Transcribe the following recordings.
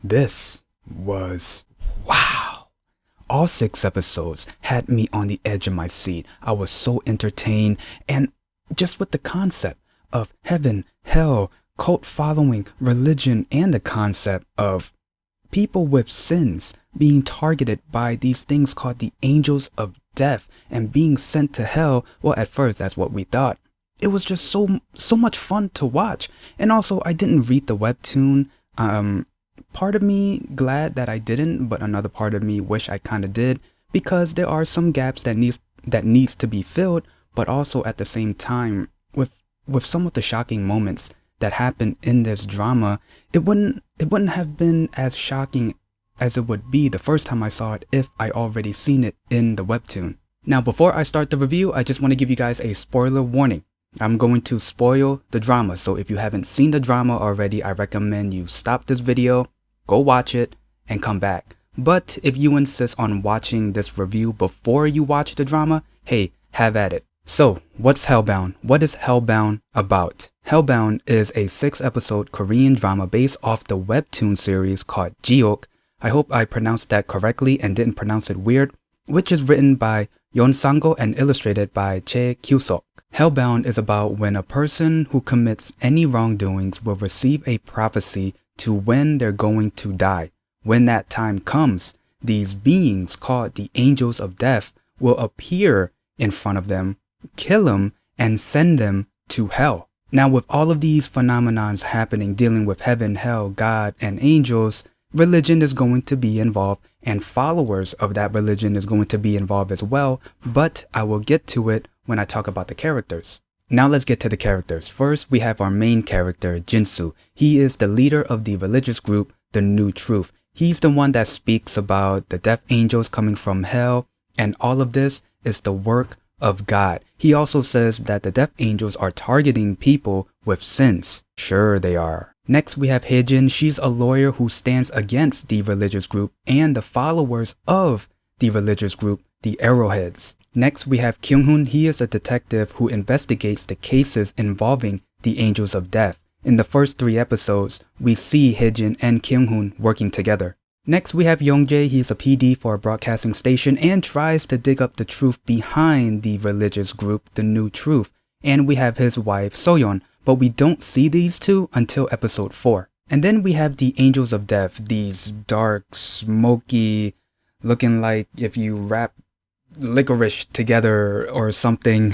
This was wow. All 6 episodes had me on the edge of my seat. I was so entertained, and just with the concept of heaven, hell, cult following, religion, and the concept of people with sins being targeted by these things called the angels of death and being sent to hell. Well, at first that's what we thought. It was just so much fun to watch. And also, I didn't read the webtoon. Part of me glad that I didn't, but another part of me wish I kind of did, because there are some gaps that needs to be filled. But also at the same time, with some of the shocking moments that happened in this drama, it wouldn't have been as shocking as it would be the first time I saw it if I already seen it in the webtoon. Now, before I start the review, I just want to give you guys a spoiler warning. I'm going to spoil the drama, so if you haven't seen the drama already, I recommend you stop this video, go watch it, and come back. But if you insist on watching this review before you watch the drama, hey, have at it. So, what's Hellbound? What is Hellbound about? Hellbound is a 6-episode Korean drama based off the webtoon series called JeongJa. I hope I pronounced that correctly and didn't pronounce it weird, which is written by Yeon and illustrated by Chae Kyusok. Hellbound is about when a person who commits any wrongdoings will receive a prophecy to when they're going to die. When that time comes, these beings called the angels of death will appear in front of them, kill them, and send them to hell. Now, with all of these phenomenons happening, dealing with heaven, hell, God, and angels, religion is going to be involved, and followers of that religion is going to be involved as well, but I will get to it when I talk about the characters. Now let's get to the characters. First, we have our main character, Jinsu. He is the leader of the religious group, The New Truth. He's the one that speaks about the death angels coming from hell, and all of this is the work of God. He also says that the death angels are targeting people with sins. Sure they are. Next, we have Haejin. She's a lawyer who stands against the religious group and the followers of the religious group, the Arrowheads. Next, we have Kyung-hoon. He is a detective who investigates the cases involving the angels of death. In the first 3 episodes, we see Haejin and Kyung-hoon working together. Next, we have JeongJa. He's a PD for a broadcasting station and tries to dig up the truth behind the religious group, The New Truth. And we have his wife, Soyeon, but we don't see these two until episode 4. And then we have the angels of death, these dark, smoky, looking like if you wrap licorice together or something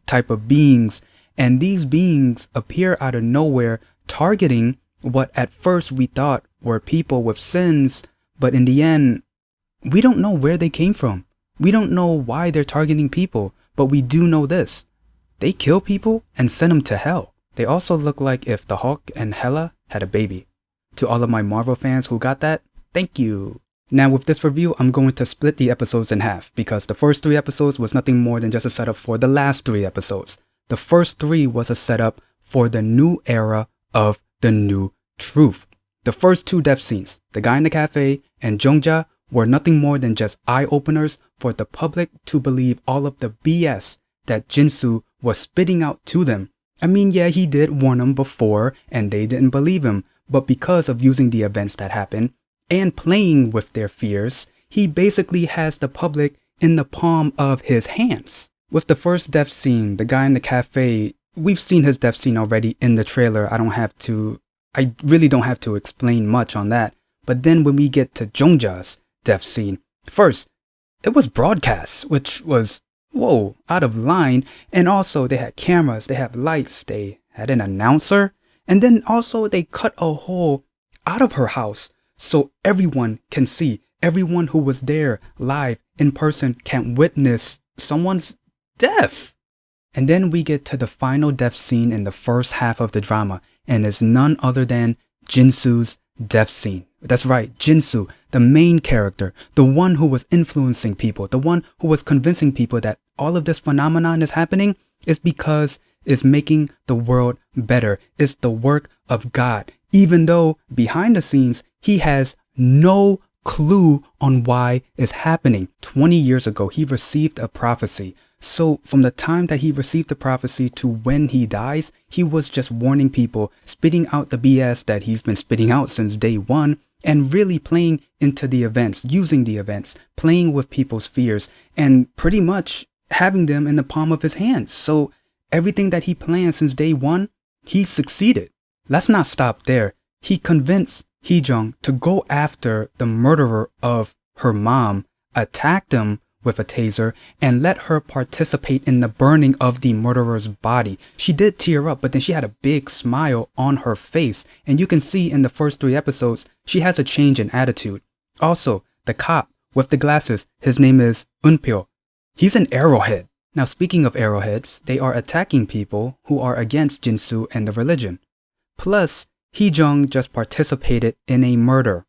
type of beings. And these beings appear out of nowhere, targeting what at first we thought were people with sins, but in the end, we don't know where they came from. We don't know why they're targeting people, but we do know this. They kill people and send them to hell. They also look like if the Hulk and Hela had a baby. To all of my Marvel fans who got that, thank you. Now with this review, I'm going to split the episodes in half because the first 3 episodes was nothing more than just a setup for the last 3 episodes. The first 3 was a setup for the new era of The New Truth. The first 2 death scenes, the guy in the cafe and JeongJa, were nothing more than just eye-openers for the public to believe all of the BS that Jinsu was spitting out to them. I mean, yeah, he did warn them before and they didn't believe him, but because of using the events that happened and playing with their fears, he basically has the public in the palm of his hands. With the first death scene, the guy in the cafe, we've seen his death scene already in the trailer. I really don't have to explain much on that. But then when we get to JeongJa's death scene, first, it was broadcast, which was, whoa, out of line. And also they had cameras, they have lights, they had an announcer. And then also they cut a hole out of her house so everyone can see. Everyone who was there live in person can witness someone's death. And then we get to the final death scene in the first half of the drama, and it's none other than Jinsu's death scene. That's right, Jinsu, the main character, the one who was influencing people, the one who was convincing people that all of this phenomenon is happening is because it's making the world better. It's the work of God, even though behind the scenes, he has no clue on why it's happening. 20 years ago, he received a prophecy. So from the time that he received the prophecy to when he dies, he was just warning people, spitting out the BS that he's been spitting out since day one. and really playing into the events, using the events, playing with people's fears, and pretty much having them in the palm of his hands. So everything that he planned since day one, he succeeded. Let's not stop there. He convinced Hee-jung to go after the murderer of her mom, attacked him with a taser, and let her participate in the burning of the murderer's body. She did tear up, but then she had a big smile on her face, and you can see in the first 3 episodes, she has a change in attitude. Also, the cop with the glasses, his name is Eunpyo. He's an arrowhead. Now, speaking of arrowheads, they are attacking people who are against Jinsu and the religion. Plus, Hee-jung just participated in a murder.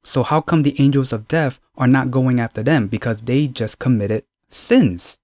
So how come the angels of death are not going after them? Because they just committed sins.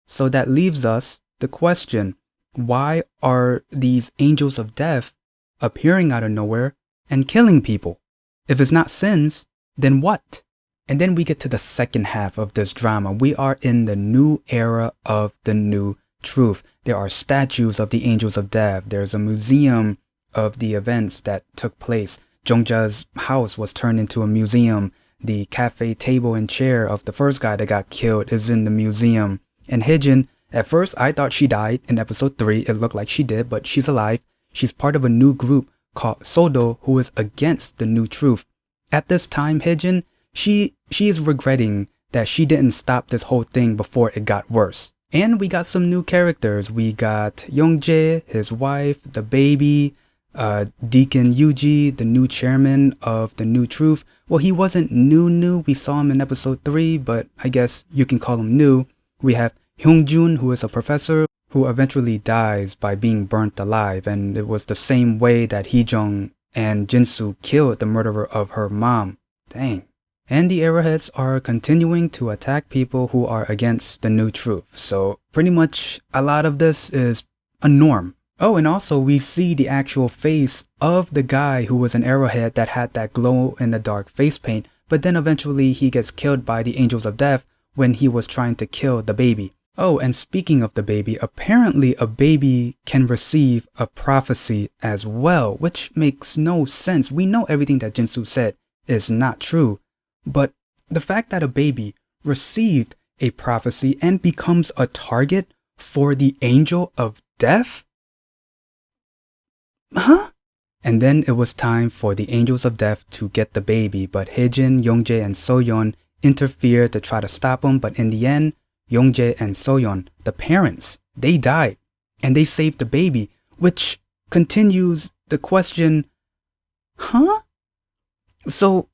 So that leaves us the question, why are these angels of death appearing out of nowhere and killing people? If it's not sins, then what? And then we get to the second half of this drama. We are in the new era of the new truth. There are statues of the angels of death. There's a museum of the events that took place. JeongJa's house was turned into a museum. The cafe table and chair of the first guy that got killed is in the museum. And Hee-jin, at first I thought she died. In episode 3, it looked like she did, but she's alive. She's part of a new group called Sodo, who is against the new truth. At this time, Hee-jin, she is regretting that she didn't stop this whole thing before it got worse. And we got some new characters. We got JeongJa, his wife, the baby, Deacon Yuji, the new chairman of the new truth. Well, he wasn't new. We saw him in episode 3, but I guess you can call him new. We have Hyungjun, who is a professor who eventually dies by being burnt alive, and it was the same way that Hee-jung and Jinsu killed the murderer of her mom. Dang. And the arrowheads are continuing to attack people who are against the new truth. So pretty much a lot of this is a norm. Oh, and also we see the actual face of the guy who was an arrowhead that had that glow in the dark face paint, but then eventually he gets killed by the angels of death when he was trying to kill the baby. Oh, and speaking of the baby, apparently a baby can receive a prophecy as well, which makes no sense. We know everything that Jinsu said is not true, but the fact that a baby received a prophecy and becomes a target for the angel of death? Huh? And then it was time for the angels of death to get the baby, but Hee-jin, JeongJa, and So-yeon interfered to try to stop him, but in the end, JeongJa and So-yeon, the parents, they died, and they saved the baby, which continues the question, huh? So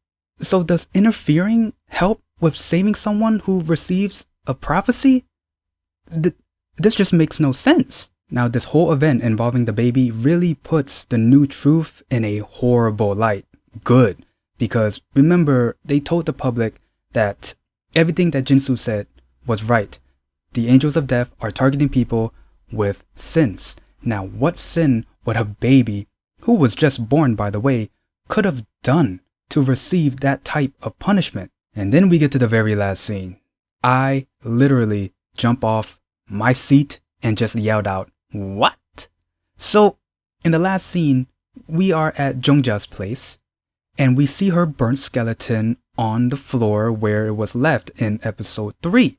does interfering help with saving someone who receives a prophecy? This just makes no sense. Now, this whole event involving the baby really puts the new truth in a horrible light. Good. Because remember, they told the public that everything that Jinsu said was right. The angels of death are targeting people with sins. Now, what sin would a baby, who was just born by the way, could have done to receive that type of punishment? And then we get to the very last scene. I literally jump off my seat and just yelled out, "What?" So, in the last scene, we are at JeongJa's place, and we see her burnt skeleton on the floor where it was left in episode 3.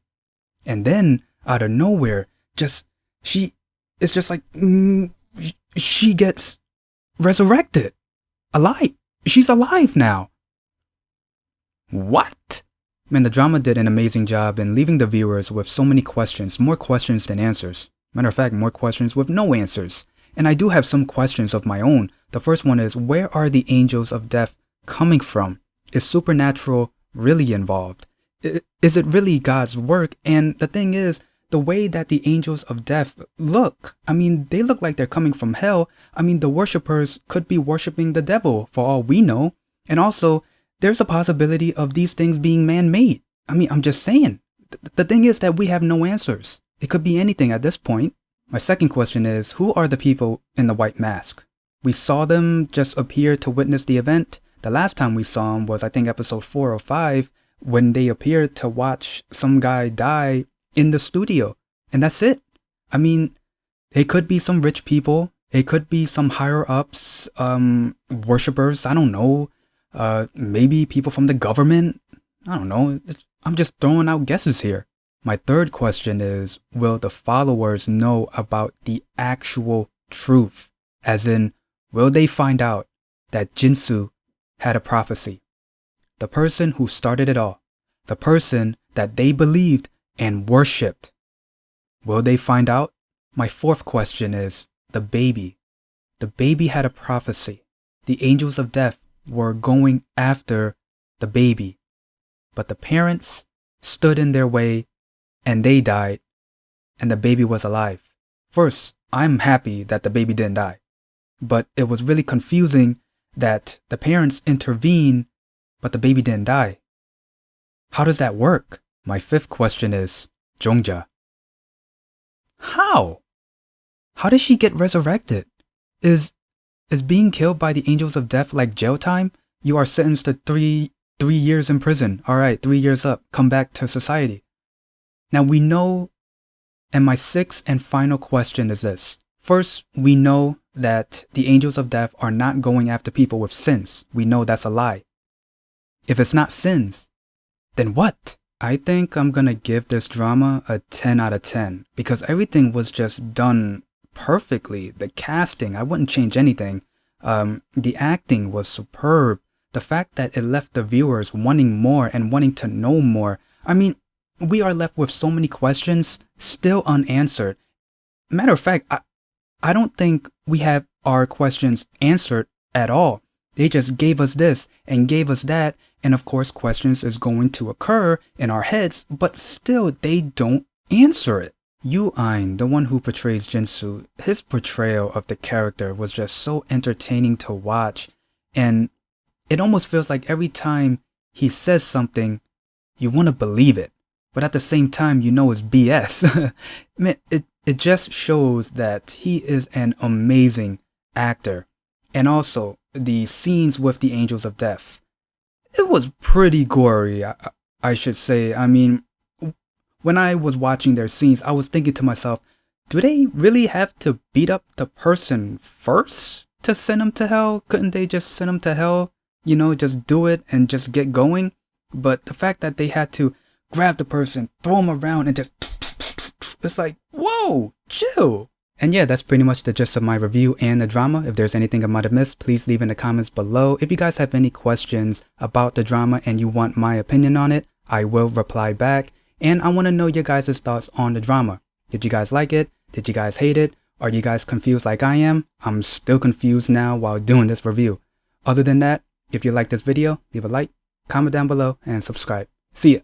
And then, out of nowhere, she gets resurrected. Alive. She's alive now. What? Man, the drama did an amazing job in leaving the viewers with so many questions, more questions than answers. Matter of fact, more questions with no answers. And I do have some questions of my own. The first one is, where are the angels of death coming from? Is supernatural really involved? Is it really God's work? And the thing is, the way that the angels of death look, I mean, they look like they're coming from hell. I mean, the worshippers could be worshiping the devil for all we know. And also, there's a possibility of these things being man-made. I mean, I'm just saying. The thing is that we have no answers. It could be anything at this point. My second question is, who are the people in the white mask? We saw them just appear to witness the event. The last time we saw them was, I think, episode 4 or 5, when they appeared to watch some guy die in the studio. And that's it. I mean, they could be some rich people. It could be some higher ups, worshippers. I don't know. Maybe people from the government? I don't know. I'm just throwing out guesses here. My third question is, will the followers know about the actual truth? As in, will they find out that Jinsu had a prophecy? The person who started it all. The person that they believed and worshipped. Will they find out? My fourth question is, the baby. The baby had a prophecy. The angels of death were going after the baby. But the parents stood in their way and they died, and the baby was alive. First, I'm happy that the baby didn't die. But it was really confusing that the parents intervened, but the baby didn't die. How does that work? My fifth question is, JeongJa. How? How did she get resurrected? Is being killed by the angels of death like jail time? You are sentenced to three years in prison. All right, 3 years up. Come back to society. Now we know, and my sixth and final question is this. First, we know that the angels of death are not going after people with sins. We know that's a lie. If it's not sins, then what? I think I'm gonna give this drama a 10 out of 10 because everything was just done perfectly. The casting, I wouldn't change anything. The acting was superb. The fact that it left the viewers wanting more and wanting to know more. I mean, we are left with so many questions still unanswered. Matter of fact, I don't think we have our questions answered at all. They just gave us this and gave us that. And of course, questions is going to occur in our heads, but still they don't answer it. Yu-Ein, the one who portrays Jinsu, his portrayal of the character was just so entertaining to watch. And it almost feels like every time he says something, you want to believe it. But at the same time, you know it's BS. Man, it just shows that he is an amazing actor. And also, the scenes with the angels of death. It was pretty gory, I should say. I mean, when I was watching their scenes, I was thinking to myself, do they really have to beat up the person first to send them to hell? Couldn't they just send them to hell? You know, just do it and just get going? But the fact that they had to grab the person, throw them around and just... It's like, whoa, chill. And yeah, that's pretty much the gist of my review and the drama. If there's anything I might have missed, please leave in the comments below. If you guys have any questions about the drama and you want my opinion on it, I will reply back. And I want to know your guys' thoughts on the drama. Did you guys like it? Did you guys hate it? Are you guys confused like I am? I'm still confused now while doing this review. Other than that, if you like this video, leave a like, comment down below, and subscribe. See ya.